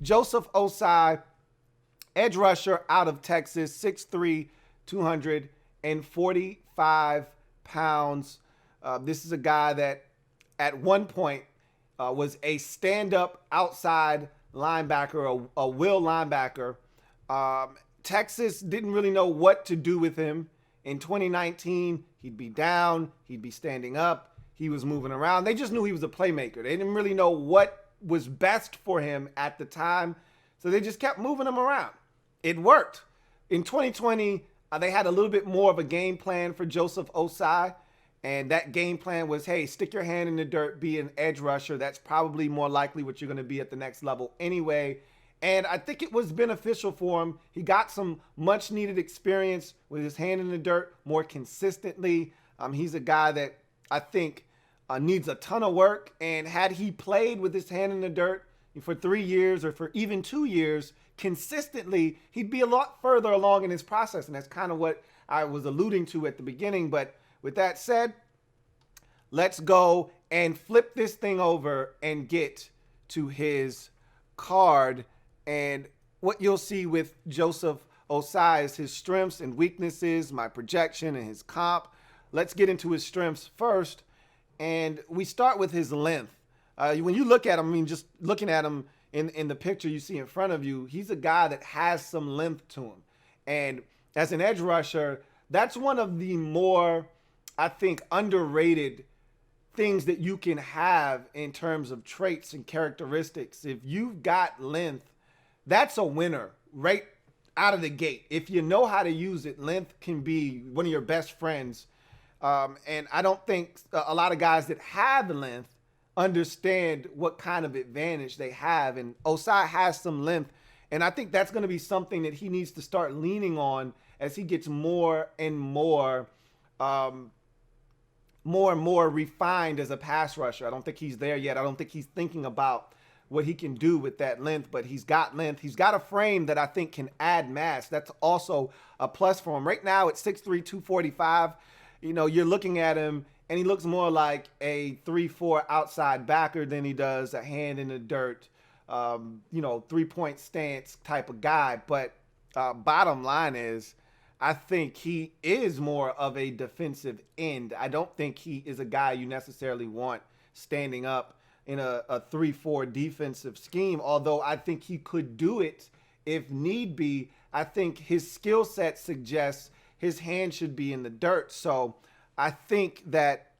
Joseph Ossai, edge rusher out of Texas, 6'3", 245 pounds. This is a guy that at one point was a stand-up outside linebacker, a will linebacker. Texas didn't really know what to do with him. In 2019, he'd be down, he'd be standing up, he was moving around. They just knew he was a playmaker. They didn't really know what was best for him at the time, so they just kept moving him around. It worked. In 2020, they had a little bit more of a game plan for Joseph Ossai, and that game plan was, hey, stick your hand in the dirt, be an edge rusher. That's probably more likely what you're going to be at the next level anyway. And I think it was beneficial for him. He got some much needed experience with his hand in the dirt more consistently. He's a guy that I think needs a ton of work. And had he played with his hand in the dirt for 3 years or for even 2 years consistently, he'd be a lot further along in his process. And that's kind of what I was alluding to at the beginning. But with that said, let's go and flip this thing over and get to his card. And what you'll see with Joseph Ossai is his strengths and weaknesses, my projection and his comp. Let's get into his strengths first. And we start with his length. When you look at him, I mean, just looking at him in the picture you see in front of you, he's a guy that has some length to him. And as an edge rusher, that's one of the more, I think, underrated things that you can have in terms of traits and characteristics. If you've got length, that's a winner right out of the gate. If you know how to use it, length can be one of your best friends. And I don't think a lot of guys that have length understand what kind of advantage they have. And Ossai has some length. And I think that's going to be something that he needs to start leaning on as he gets more and more refined as a pass rusher. I don't think he's there yet. I don't think he's thinking about what he can do with that length, but he's got length. He's got a frame that I think can add mass. That's also a plus for him. Right now, at 6'3", 245, you know, you're looking at him, and he looks more like a 3-4 outside backer than he does a hand in the dirt, three-point stance type of guy. But bottom line is, I think he is more of a defensive end. I don't think he is a guy you necessarily want standing up in a 3-4 defensive scheme, although I think he could do it if need be. I think his skill set suggests his hand should be in the dirt. So I think that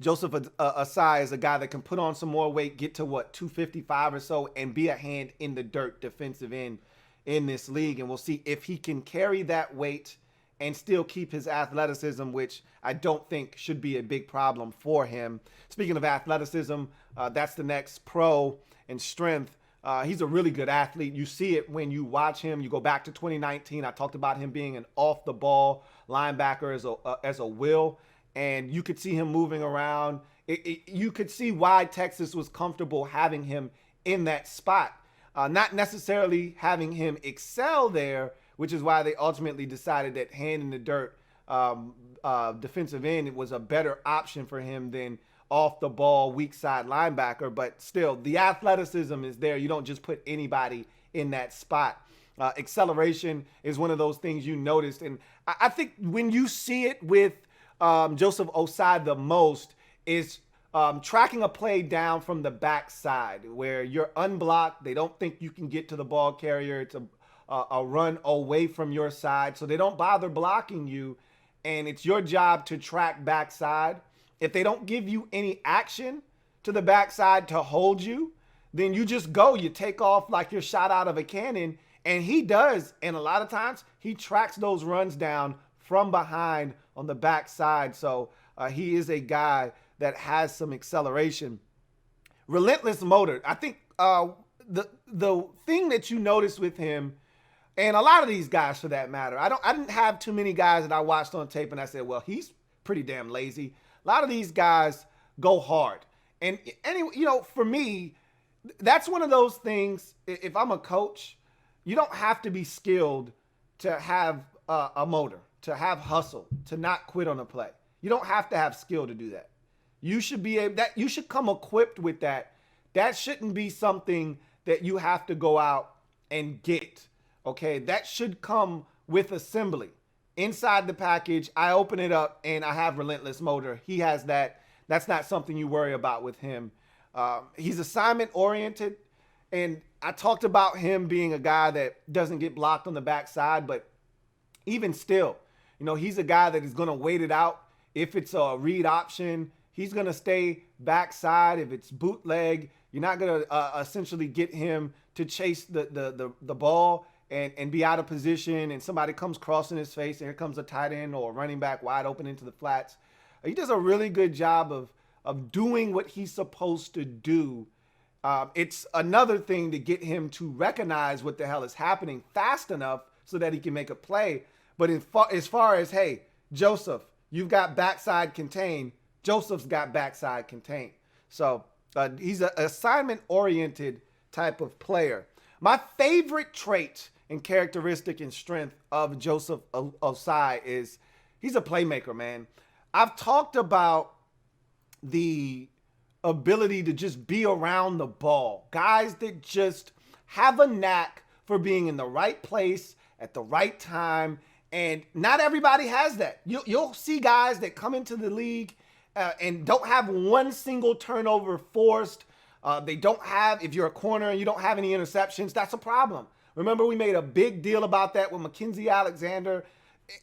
Joseph Ossai is a guy that can put on some more weight, get to 255 or so, and be a hand in the dirt defensive end in this league. And we'll see if he can carry that weight and still keep his athleticism, which I don't think should be a big problem for him. Speaking of athleticism, that's the next pro and strength. He's a really good athlete. You see it when you watch him. You go back to 2019. I talked about him being an off-the-ball linebacker as a will, and you could see him moving around. You could see why Texas was comfortable having him in that spot. Not necessarily having him excel there, which is why they ultimately decided that hand in the dirt defensive end was a better option for him than off the ball weak side linebacker. But still, the athleticism is there. You don't just put anybody in that spot. Acceleration is one of those things you noticed. And I think when you see it with Joseph Ossai the most is tracking a play down from the backside where you're unblocked. They don't think you can get to the ball carrier. It's a run away from your side, so they don't bother blocking you, and it's your job to track backside. If they don't give you any action to the backside to hold you, then you just go. You take off like you're shot out of a cannon, and he does. And a lot of times, he tracks those runs down from behind on the backside. So he is a guy that has some acceleration. Relentless motor. I think the thing that you notice with him, and a lot of these guys for that matter, I didn't have too many guys that I watched on tape and I said, well, he's pretty damn lazy. A lot of these guys go hard. And anyway, for me, that's one of those things. If I'm a coach, you don't have to be skilled to have a motor, to have hustle, to not quit on a play. You don't have to have skill to do that. You should be able, that you should come equipped with that. That shouldn't be something that you have to go out and get. Okay, that should come with assembly. Inside the package, I open it up and I have relentless motor. He has that. That's not something you worry about with him. He's assignment oriented, and I talked about him being a guy that doesn't get blocked on the backside, but even still, he's a guy that is going to wait it out. If it's a read option, he's going to stay backside. If it's bootleg, you're not going to essentially get him to chase the ball and be out of position, and somebody comes crossing his face, and here comes a tight end or a running back wide open into the flats. He does a really good job of doing what he's supposed to do. It's another thing to get him to recognize what the hell is happening fast enough so that he can make a play. But as far as, hey, Joseph, you've got backside contained, Joseph's got backside contained. So he's an assignment-oriented type of player. My favorite trait and characteristic and strength of Joseph Ossai is he's a playmaker, man. I've talked about the ability to just be around the ball. Guys that just have a knack for being in the right place at the right time. And not everybody has that. You'll see guys that come into the league and don't have one single turnover forced. They don't have, if you're a corner and you don't have any interceptions, that's a problem. Remember, we made a big deal about that with Mackenzie Alexander.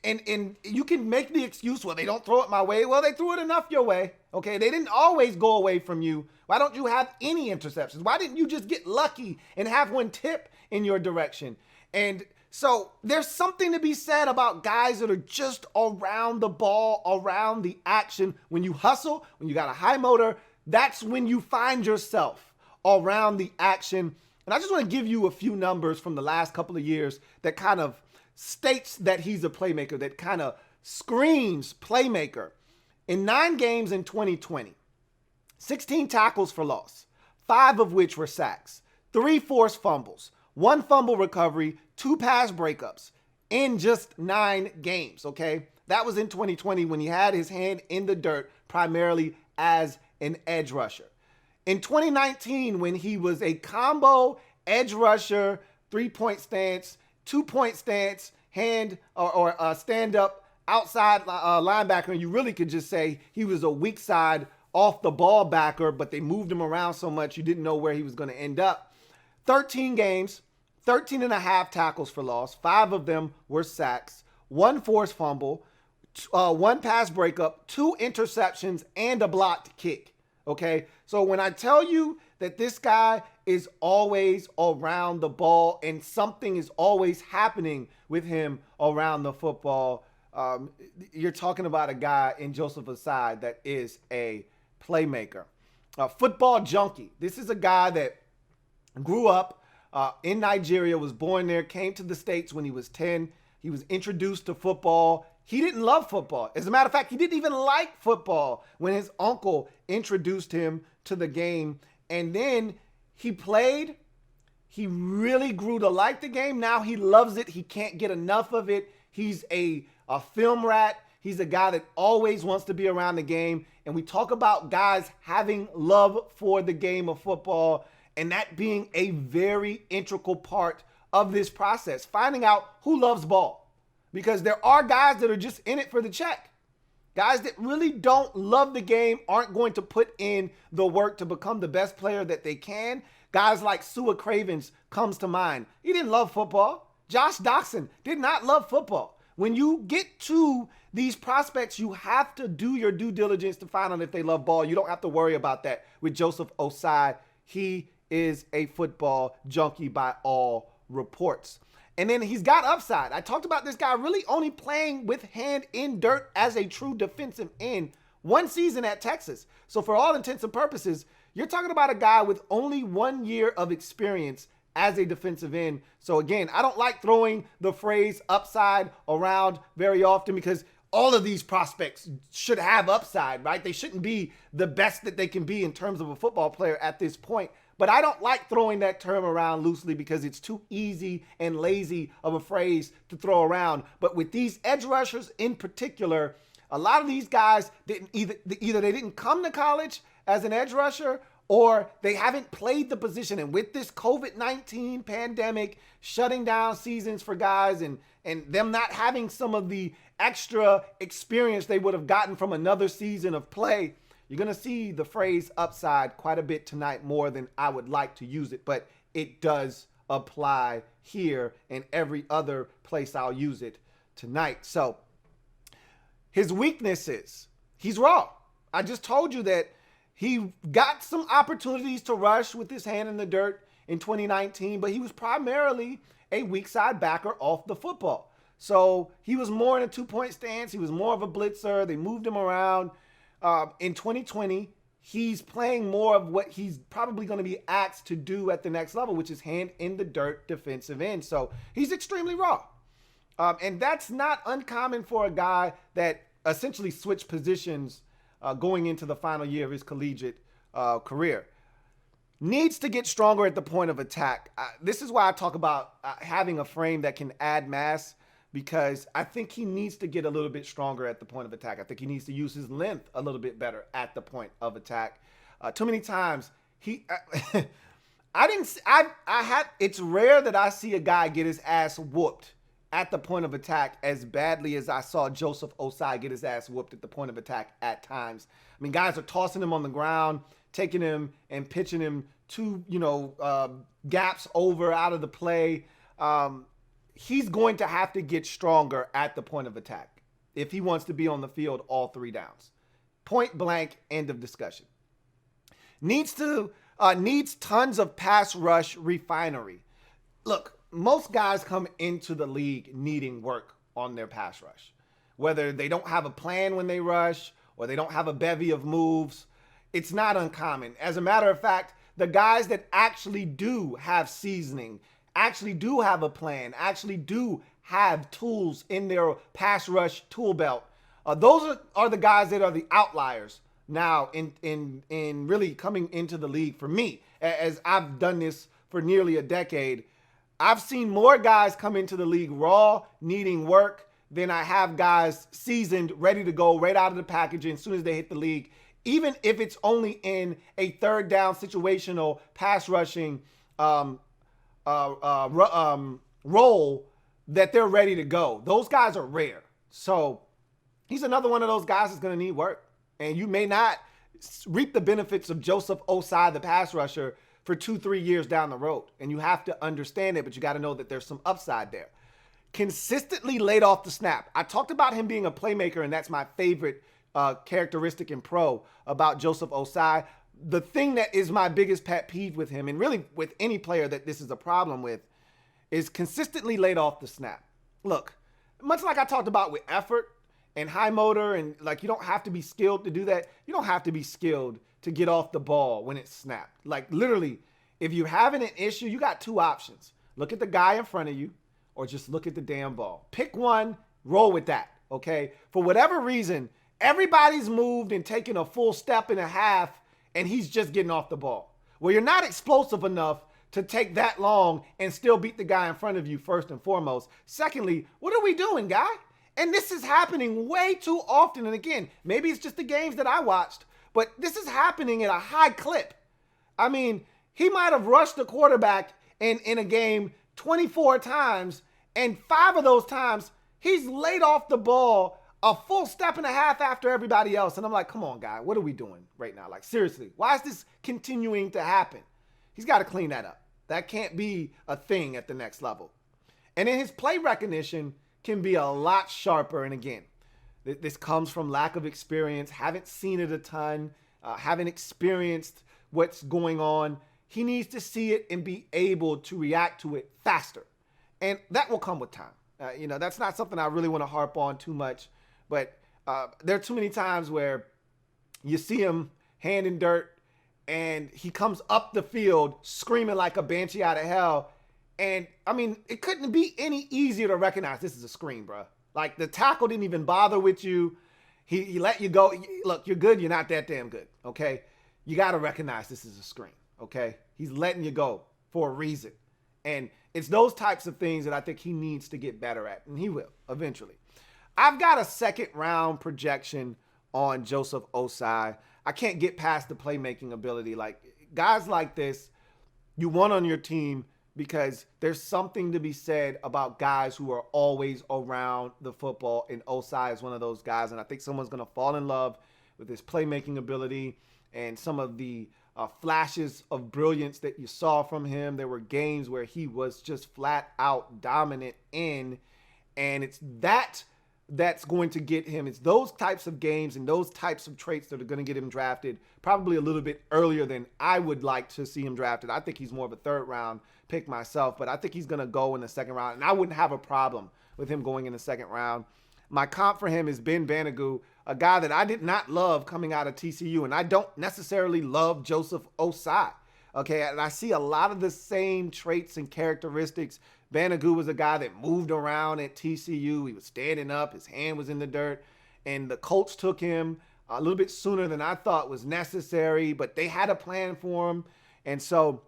And you can make the excuse, well, they don't throw it my way. Well, they threw it enough your way. Okay, they didn't always go away from you. Why don't you have any interceptions? Why didn't you just get lucky and have one tip in your direction? And so there's something to be said about guys that are just around the ball, around the action. When you hustle, when you got a high motor, that's when you find yourself around the action. And I just want to give you a few numbers from the last couple of years that kind of states that he's a playmaker, that kind of screams playmaker. In 9 games in 2020, 16 tackles for loss, 5 of which were sacks, 3 forced fumbles, 1 fumble recovery, 2 pass breakups in just 9 games, okay? That was in 2020 when he had his hand in the dirt primarily as an edge rusher. In 2019, when he was a combo edge rusher, 3-point stance, 2-point stance, hand or stand-up outside linebacker, and you really could just say he was a weak side off the ball backer, but they moved him around so much you didn't know where he was going to end up. 13 games, 13 and a half tackles for loss. 5 of them were sacks, 1 forced fumble, 1 pass breakup, 2 interceptions, and a blocked kick. Okay, so when I tell you that this guy is always around the ball and something is always happening with him around the football, you're talking about a guy in Joseph Ossai that is a playmaker. Football junkie. This is a guy that grew up in Nigeria, was born there, came to the States when he was 10. He was introduced to football. He didn't love football. As a matter of fact, he didn't even like football when his uncle introduced him to the game. And then he played. He really grew to like the game. Now he loves it. He can't get enough of it. He's a film rat. He's a guy that always wants to be around the game. And we talk about guys having love for the game of football and that being a very integral part of this process, finding out who loves ball. Because there are guys that are just in it for the check. Guys that really don't love the game, aren't going to put in the work to become the best player that they can. Guys like Sua Cravens comes to mind. He didn't love football. Josh Doxson did not love football. When you get to these prospects, you have to do your due diligence to find out if they love ball. You don't have to worry about that with Joseph Ossai. He is a football junkie by all reports. And then he's got upside. I talked about this guy really only playing with hand in dirt as a true defensive end 1 season at Texas. So for all intents and purposes, you're talking about a guy with only 1 year of experience as a defensive end. So again, I don't like throwing the phrase upside around very often because all of these prospects should have upside, right? They shouldn't be the best that they can be in terms of a football player at this point. But I don't like throwing that term around loosely because it's too easy and lazy of a phrase to throw around. But with these edge rushers in particular, a lot of these guys didn't either they didn't come to college as an edge rusher, or they haven't played the position. And with this COVID-19 pandemic shutting down seasons for guys and them not having some of the extra experience they would have gotten from another season of play, you're going to see the phrase upside quite a bit tonight, more than I would like to use it, but it does apply here and every other place I'll use it tonight. So his weaknesses, he's raw. I just told you that he got some opportunities to rush with his hand in the dirt in 2019, but he was primarily a weak side backer off the football. So he was more in a 2-point stance. He was more of a blitzer. They moved him around. In 2020, he's playing more of what he's probably going to be asked to do at the next level, which is hand in the dirt defensive end. So he's extremely raw. And that's not uncommon for a guy that essentially switched positions going into the final year of his collegiate career. Needs to get stronger at the point of attack. This is why I talk about having a frame that can add mass, because I think he needs to get a little bit stronger at the point of attack. I think he needs to use his length a little bit better at the point of attack. Too many times it's rare that I see a guy get his ass whooped at the point of attack as badly as I saw Joseph Ossai get his ass whooped at the point of attack at times. I mean, guys are tossing him on the ground, taking him and pitching him to, gaps over out of the play. He's going to have to get stronger at the point of attack if he wants to be on the field all 3 downs. Point blank, end of discussion. Needs tons of pass rush refinery. Look, most guys come into the league needing work on their pass rush. Whether they don't have a plan when they rush or they don't have a bevy of moves, it's not uncommon. As a matter of fact, the guys that actually do have seasoning, actually do have a plan, actually do have tools in their pass rush tool belt, those are the guys that are the outliers now in really coming into the league. For me, as I've done this for nearly a decade, I've seen more guys come into the league raw, needing work, than I have guys seasoned, ready to go right out of the packaging as soon as they hit the league, even if it's only in a 3rd down situational pass rushing role that they're ready to go. Those guys are rare. So he's another one of those guys that's going to need work. And you may not reap the benefits of Joseph Ossai, the pass rusher, for 2-3 years down the road. And you have to understand it, but you got to know that there's some upside there. Consistently laid off the snap. I talked about him being a playmaker, and that's my favorite characteristic in pro about Joseph Ossai. The thing that is my biggest pet peeve with him, and really with any player that this is a problem with, is consistently laid off the snap. Look, much like I talked about with effort and high motor, and like you don't have to be skilled to do that. You don't have to be skilled to get off the ball when it's snapped. Like literally, if you're having an issue, you got 2 options. Look at the guy in front of you or just look at the damn ball. Pick one, roll with that, okay? For whatever reason, everybody's moved and taken a full step and a half and he's just getting off the ball. Well, you're not explosive enough to take that long and still beat the guy in front of you, first and foremost. Secondly, what are we doing, guy? And this is happening way too often. And again, maybe it's just the games that I watched, but this is happening at a high clip. I mean, he might have rushed the quarterback in a game 24 times, and 5 of those times, he's laid off the ball a full step and a half after everybody else. And I'm like, come on, guy, what are we doing right now? Like, seriously, why is this continuing to happen? He's got to clean that up. That can't be a thing at the next level. And then his play recognition can be a lot sharper. And again, this comes from lack of experience. Haven't seen it a ton. Haven't experienced what's going on. He needs to see it and be able to react to it faster. And that will come with time. That's not something I really want to harp on too much. But there are too many times where you see him hand in dirt and he comes up the field screaming like a banshee out of hell. And, I mean, it couldn't be any easier to recognize this is a screen, bro. Like, the tackle didn't even bother with you. He let you go. Look, you're good. You're not that damn good, okay? You got to recognize this is a screen, okay? He's letting you go for a reason. And it's those types of things that I think he needs to get better at, and he will eventually. I've got a 2nd round projection on Joseph Ossai. I can't get past the playmaking ability. Like, guys like this, you want on your team because there's something to be said about guys who are always around the football, and Ossai is one of those guys, and I think someone's going to fall in love with his playmaking ability and some of the flashes of brilliance that you saw from him. There were games where he was just flat out dominant in, and it's that's going to get him. It's those types of games and those types of traits that are going to get him drafted probably a little bit earlier than I would like to see him drafted. I think he's more of a third round pick myself, but I think he's going to go in the second round, and I wouldn't have a problem with him going in the second round. My comp for him is Banagoo, a guy that I did not love coming out of TCU, and I don't necessarily love Joseph Ossai. Okay, and I see a lot of the same traits and characteristics. Banagoo was a guy that moved around at TCU. He was standing up. His hand was in the dirt. And the Colts took him a little bit sooner than I thought was necessary, but they had a plan for him. And so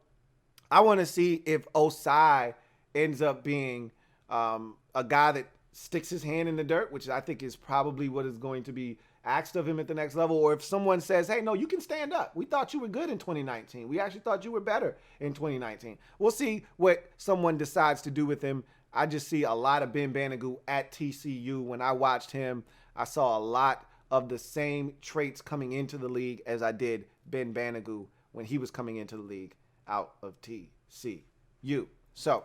I want to see if Ossai ends up being a guy that sticks his hand in the dirt, which I think is probably what is going to be asked of him at the next level. Or if someone says, hey, no, you can stand up. We thought you were good in 2019. We actually thought you were better in 2019. We'll see what someone decides to do with him. I just see a lot of Banagoo at TCU. When I watched him, I saw a lot of the same traits coming into the league as I did Banagoo when he was coming into the league out of TCU. So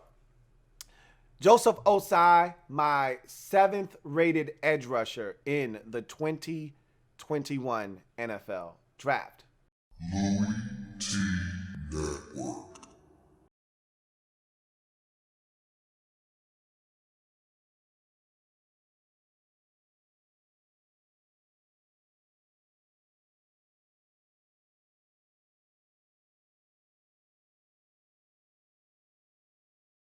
Joseph Ossai, my 7th rated edge rusher in the 2021 NFL Draft. LouieTeeNetwork.